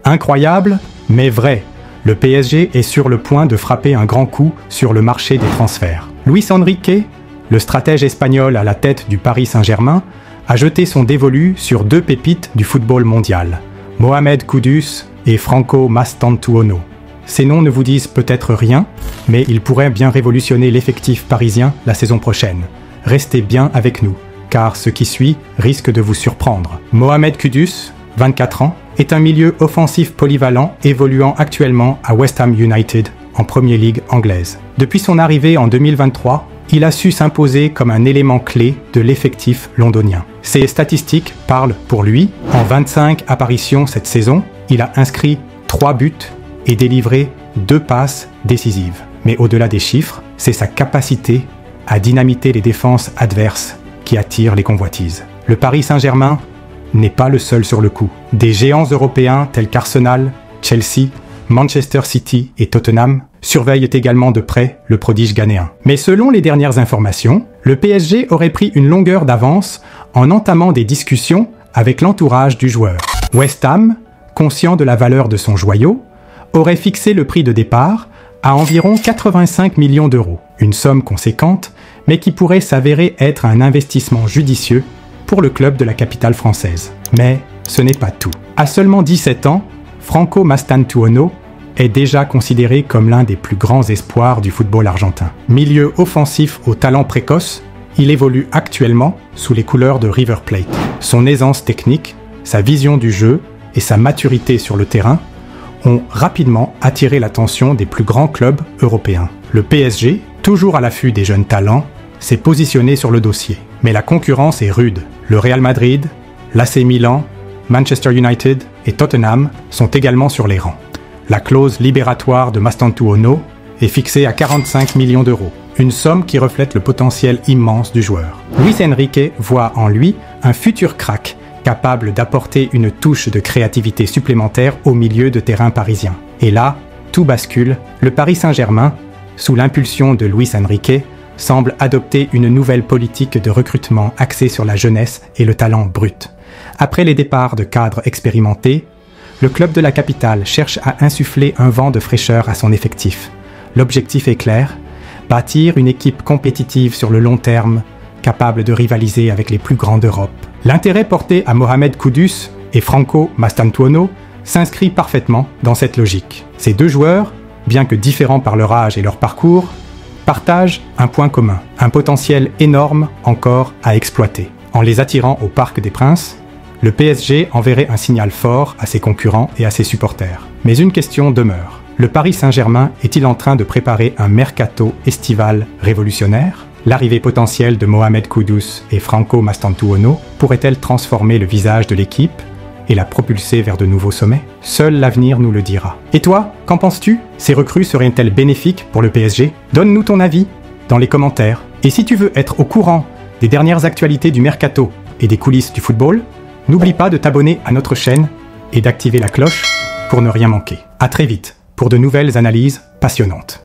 Incroyable, mais vrai. Le PSG est sur le point de frapper un grand coup sur le marché des transferts. Luis Enrique, le stratège espagnol à la tête du Paris Saint-Germain, a jeté son dévolu sur deux pépites du football mondial, Mohamed Kudus et Franco Mastantuono. Ces noms ne vous disent peut-être rien, mais ils pourraient bien révolutionner l'effectif parisien la saison prochaine. Restez bien avec nous, car ce qui suit risque de vous surprendre. Mohamed Kudus, 24 ans, est un milieu offensif polyvalent évoluant actuellement à West Ham United en Premier League anglaise. Depuis son arrivée en 2023, il a su s'imposer comme un élément clé de l'effectif londonien. Ses statistiques parlent pour lui. En 25 apparitions cette saison, il a inscrit 3 buts et délivré 2 passes décisives. Mais au-delà des chiffres, c'est sa capacité à dynamiter les défenses adverses qui attire les convoitises. Le Paris Saint-Germain n'est pas le seul sur le coup. Des géants européens tels qu'Arsenal, Chelsea, Manchester City et Tottenham surveillent également de près le prodige ghanéen. Mais selon les dernières informations, le PSG aurait pris une longueur d'avance en entamant des discussions avec l'entourage du joueur. West Ham, conscient de la valeur de son joyau, aurait fixé le prix de départ à environ 85 millions d'euros. Une somme conséquente, mais qui pourrait s'avérer être un investissement judicieux pour le club de la capitale française. Mais ce n'est pas tout. À seulement 17 ans, Franco Mastantuono est déjà considéré comme l'un des plus grands espoirs du football argentin. Milieu offensif au talent précoce, il évolue actuellement sous les couleurs de River Plate. Son aisance technique, sa vision du jeu et sa maturité sur le terrain ont rapidement attiré l'attention des plus grands clubs européens. Le PSG, toujours à l'affût des jeunes talents, s'est positionné sur le dossier. Mais la concurrence est rude. Le Real Madrid, l'AC Milan, Manchester United et Tottenham sont également sur les rangs. La clause libératoire de Mastantuono est fixée à 45 millions d'euros, une somme qui reflète le potentiel immense du joueur. Luis Enrique voit en lui un futur crack capable d'apporter une touche de créativité supplémentaire au milieu de terrain parisien. Et là, tout bascule. Le Paris Saint-Germain, sous l'impulsion de Luis Enrique, semble adopter une nouvelle politique de recrutement axée sur la jeunesse et le talent brut. Après les départs de cadres expérimentés, le club de la capitale cherche à insuffler un vent de fraîcheur à son effectif. L'objectif est clair, bâtir une équipe compétitive sur le long terme, capable de rivaliser avec les plus grands d'Europe. L'intérêt porté à Mohamed Kudus et Franco Mastantuono s'inscrit parfaitement dans cette logique. Ces deux joueurs, bien que différents par leur âge et leur parcours, partagent un point commun, un potentiel énorme encore à exploiter. En les attirant au Parc des Princes, le PSG enverrait un signal fort à ses concurrents et à ses supporters. Mais une question demeure. Le Paris Saint-Germain est-il en train de préparer un mercato estival révolutionnaire ? L'arrivée potentielle de Mohamed Kudus et Franco Mastantuono pourrait-elle transformer le visage de l'équipe et la propulser vers de nouveaux sommets ? Seul l'avenir nous le dira. Et toi, qu'en penses-tu ? Ces recrues seraient-elles bénéfiques pour le PSG ? Donne-nous ton avis dans les commentaires. Et si tu veux être au courant des dernières actualités du mercato et des coulisses du football, n'oublie pas de t'abonner à notre chaîne et d'activer la cloche pour ne rien manquer. À très vite pour de nouvelles analyses passionnantes.